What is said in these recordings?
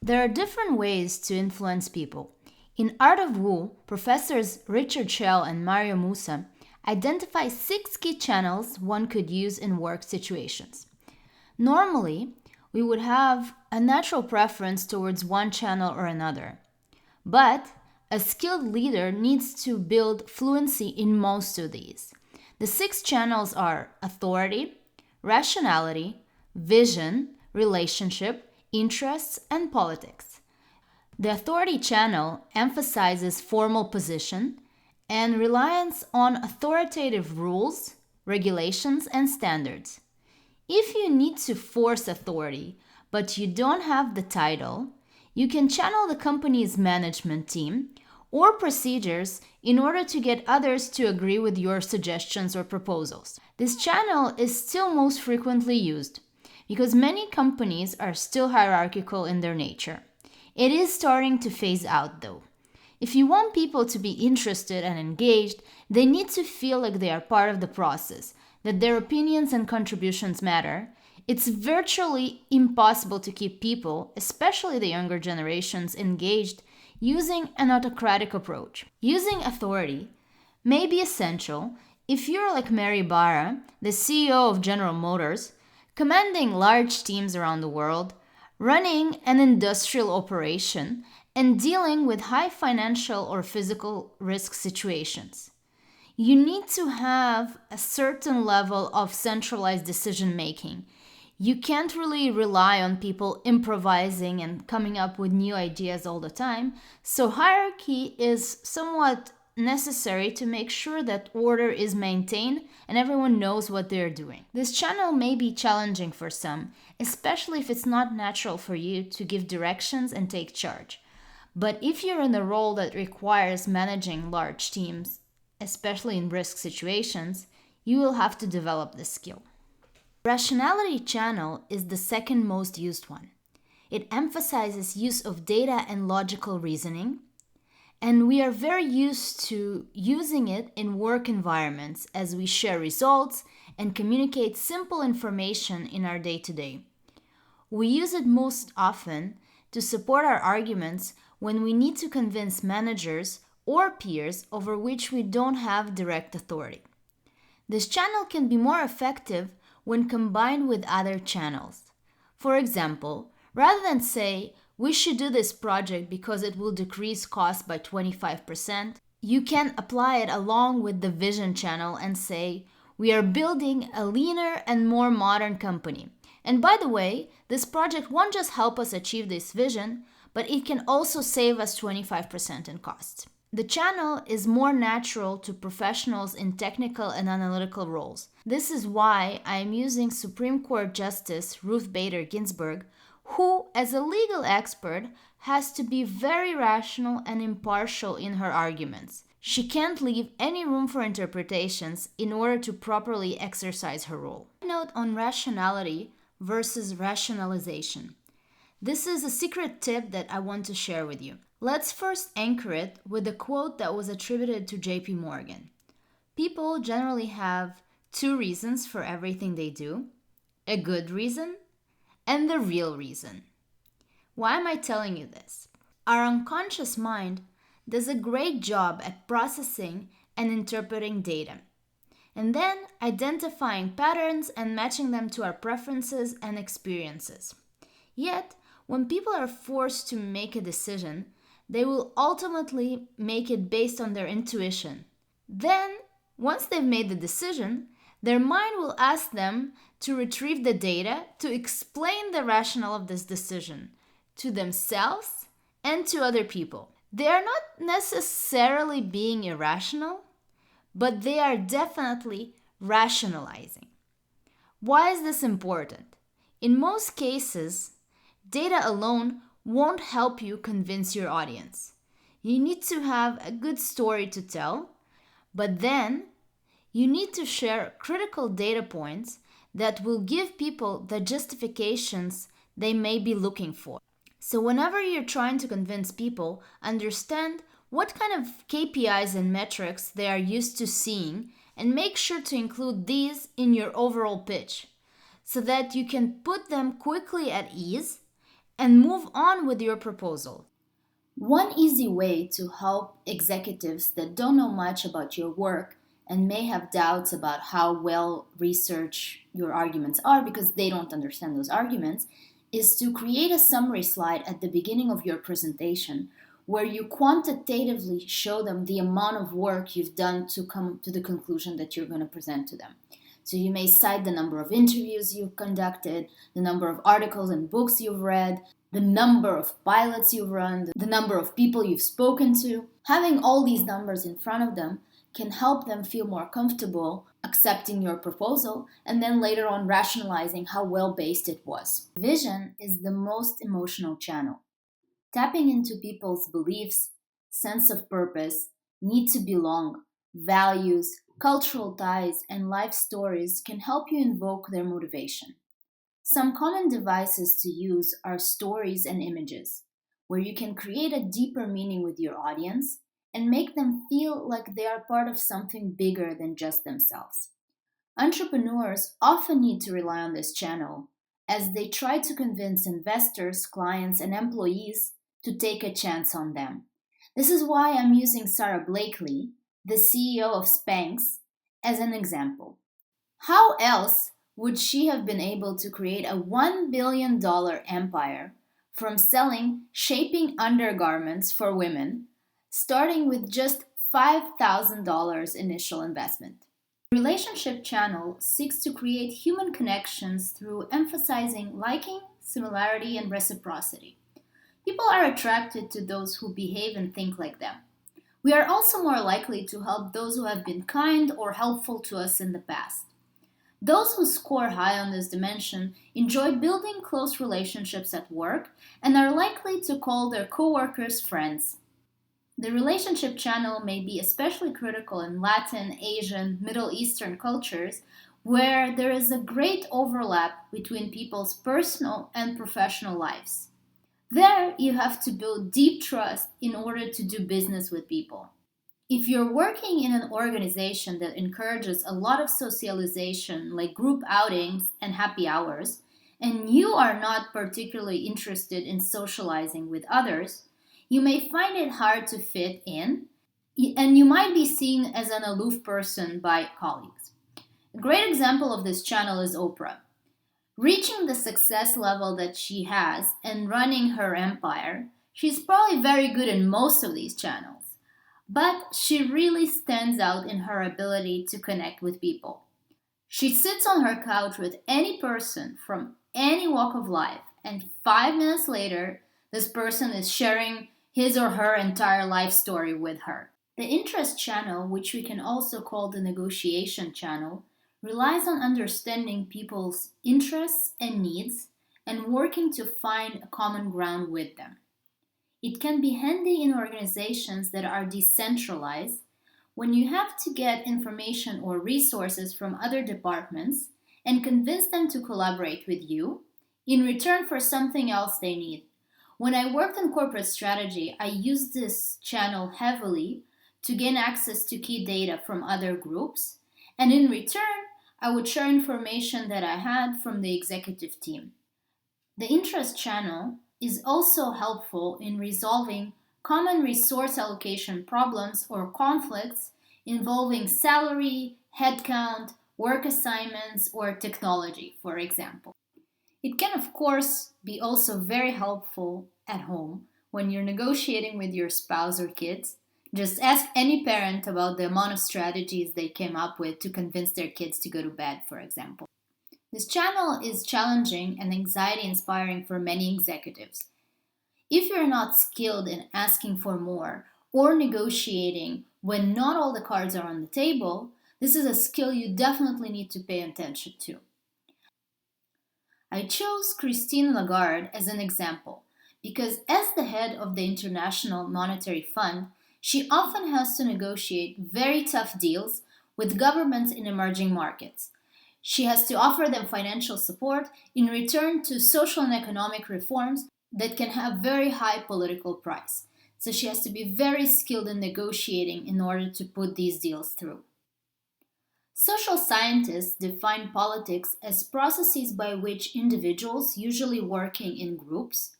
There are different ways to influence people. In Art of Wu, professors Richard Shell and Mario Moussa identify 6 key channels one could use in work situations. Normally, we would have a natural preference towards one channel or another, but a skilled leader needs to build fluency in most of these. The 6 channels are authority, rationality, vision, relationship, interests, and politics. The authority channel emphasizes formal position and reliance on authoritative rules, regulations, and standards. If you need to force authority, but you don't have the title, you can channel the company's management team or procedures in order to get others to agree with your suggestions or proposals. This channel is still most frequently used because many companies are still hierarchical in their nature. It is starting to phase out though. If you want people to be interested and engaged, they need to feel like they are part of the process, that their opinions and contributions matter. It's virtually impossible to keep people, especially the younger generations, engaged using an autocratic approach. Using authority may be essential if you're like Mary Barra, the CEO of General Motors, commanding large teams around the world, running an industrial operation, and dealing with high financial or physical risk situations. You need to have a certain level of centralized decision making. You can't really rely on people improvising and coming up with new ideas all the time, so hierarchy is somewhat necessary to make sure that order is maintained and everyone knows what they're doing. This channel may be challenging for some, especially if it's not natural for you to give directions and take charge. But if you're in a role that requires managing large teams, especially in risk situations, you will have to develop this skill. Rationality channel is the second most used one. It emphasizes use of data and logical reasoning, and we are very used to using it in work environments as we share results and communicate simple information in our day-to-day. We use it most often to support our arguments when we need to convince managers or peers over which we don't have direct authority. This channel can be more effective when combined with other channels. For example, rather than say, we should do this project because it will decrease costs by 25%, you can apply it along with the vision channel and say, we are building a leaner and more modern company. And by the way, this project won't just help us achieve this vision, but it can also save us 25% in costs. The channel is more natural to professionals in technical and analytical roles. This is why I am using Supreme Court Justice Ruth Bader Ginsburg, who, as a legal expert, has to be very rational and impartial in her arguments. She can't leave any room for interpretations in order to properly exercise her role. Note on rationality versus rationalization. This is a secret tip that I want to share with you. Let's first anchor it with a quote that was attributed to JP Morgan. People generally have 2 reasons for everything they do: a good reason and the real reason. Why am I telling you this? Our unconscious mind does a great job at processing and interpreting data, and then identifying patterns and matching them to our preferences and experiences. Yet, when people are forced to make a decision, they will ultimately make it based on their intuition. Then, once they've made the decision, their mind will ask them to retrieve the data to explain the rationale of this decision to themselves and to other people. They are not necessarily being irrational, but they are definitely rationalizing. Why is this important? In most cases, data alone won't help you convince your audience. You need to have a good story to tell, but then you need to share critical data points that will give people the justifications they may be looking for. So whenever you're trying to convince people, understand what kind of KPIs and metrics they are used to seeing and make sure to include these in your overall pitch so that you can put them quickly at ease and move on with your proposal. One easy way to help executives that don't know much about your work and may have doubts about how well researched your arguments are because they don't understand those arguments is to create a summary slide at the beginning of your presentation where you quantitatively show them the amount of work you've done to come to the conclusion that you're going to present to them. So you may cite the number of interviews you've conducted, the number of articles and books you've read, the number of pilots you've run, the number of people you've spoken to. Having all these numbers in front of them can help them feel more comfortable accepting your proposal and then later on rationalizing how well based it was. Vision is the most emotional channel. Tapping into people's beliefs, sense of purpose, need to belong, values, cultural ties, and life stories can help you invoke their motivation. Some common devices to use are stories and images, where you can create a deeper meaning with your audience and make them feel like they are part of something bigger than just themselves. Entrepreneurs often need to rely on this channel as they try to convince investors, clients, and employees to take a chance on them. This is why I'm using Sarah Blakely, the CEO of Spanx, as an example. How else would she have been able to create a $1 billion empire from selling shaping undergarments for women, starting with just $5,000 initial investment? The relationship channel seeks to create human connections through emphasizing liking, similarity, and reciprocity. People are attracted to those who behave and think like them. We are also more likely to help those who have been kind or helpful to us in the past. Those who score high on this dimension enjoy building close relationships at work and are likely to call their coworkers friends. The relationship channel may be especially critical in Latin, Asian, Middle Eastern cultures where there is a great overlap between people's personal and professional lives. There, you have to build deep trust in order to do business with people. If you're working in an organization that encourages a lot of socialization, like group outings and happy hours, and you are not particularly interested in socializing with others, you may find it hard to fit in, and you might be seen as an aloof person by colleagues. A great example of this channel is Oprah. Reaching the success level that she has and running her empire, she's probably very good in most of these channels. But she really stands out in her ability to connect with people. She sits on her couch with any person from any walk of life, and 5 minutes later, this person is sharing his or her entire life story with her. The interest channel, which we can also call the negotiation channel, relies on understanding people's interests and needs and working to find a common ground with them. It can be handy in organizations that are decentralized when you have to get information or resources from other departments and convince them to collaborate with you in return for something else they need. When I worked in corporate strategy, I used this channel heavily to gain access to key data from other groups, and in return, I would share information that I had from the executive team. The interest channel is also helpful in resolving common resource allocation problems or conflicts involving salary, headcount, work assignments, or technology, for example. It can, of course, be also very helpful at home when you're negotiating with your spouse or kids. Just ask any parent about the amount of strategies they came up with to convince their kids to go to bed, for example. This channel is challenging and anxiety inspiring for many executives. If you're not skilled in asking for more or negotiating when not all the cards are on the table, this is a skill you definitely need to pay attention to. I chose Christine Lagarde as an example because, as the head of the International Monetary Fund, she often has to negotiate very tough deals with governments in emerging markets. She has to offer them financial support in return to social and economic reforms that can have very high political price. So she has to be very skilled in negotiating in order to put these deals through. Social scientists define politics as processes by which individuals, usually working in groups,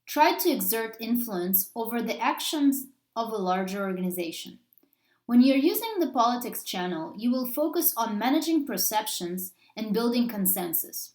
Try to exert influence over the actions of a larger organization. When you're using the politics channel, you will focus on managing perceptions and building consensus.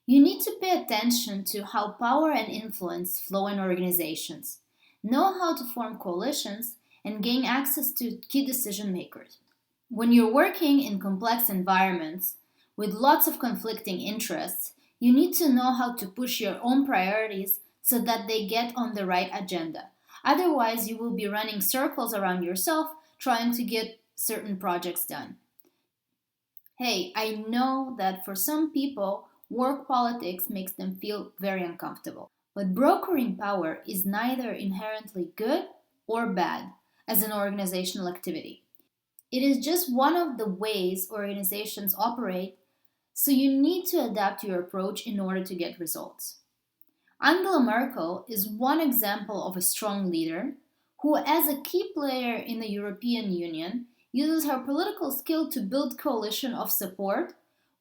You need to pay attention to how power and influence flow in organizations, know how to form coalitions, and gain access to key decision makers. When you're working in complex environments with lots of conflicting interests, you need to know how to push your own priorities so that they get on the right agenda. Otherwise, you will be running circles around yourself trying to get certain projects done. Hey, I know that for some people, work politics makes them feel very uncomfortable. But brokering power is neither inherently good or bad as an organizational activity. It is just one of the ways organizations operate, so you need to adapt your approach in order to get results. Angela Merkel is one example of a strong leader who, as a key player in the European Union, uses her political skill to build coalition of support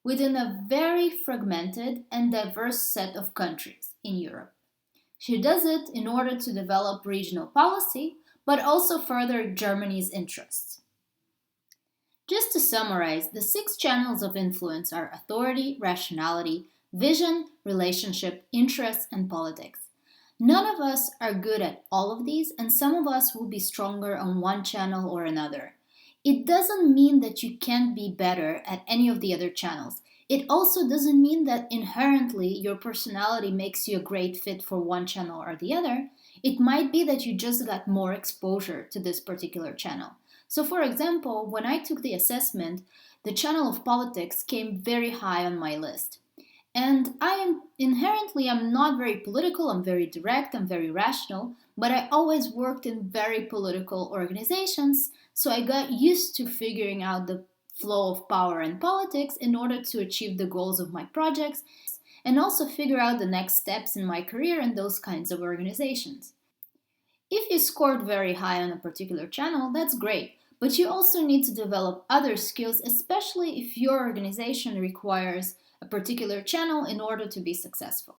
within a very fragmented and diverse set of countries in Europe. She does it in order to develop regional policy, but also further Germany's interests. Just to summarize, the six channels of influence are authority, rationality, vision, relationship, interest, and politics. None of us are good at all of these, and some of us will be stronger on one channel or another. It doesn't mean that you can't be better at any of the other channels. It also doesn't mean that inherently your personality makes you a great fit for one channel or the other. It might be that you just got more exposure to this particular channel. So, for example, when I took the assessment, the channel of politics came very high on my list. And I am inherently I'm not very political, I'm very direct, I'm very rational, but I always worked in very political organizations, so I got used to figuring out the flow of power and politics in order to achieve the goals of my projects and also figure out the next steps in my career in those kinds of organizations. If you scored very high on a particular channel, that's great, but you also need to develop other skills, especially if your organization requires a particular channel in order to be successful.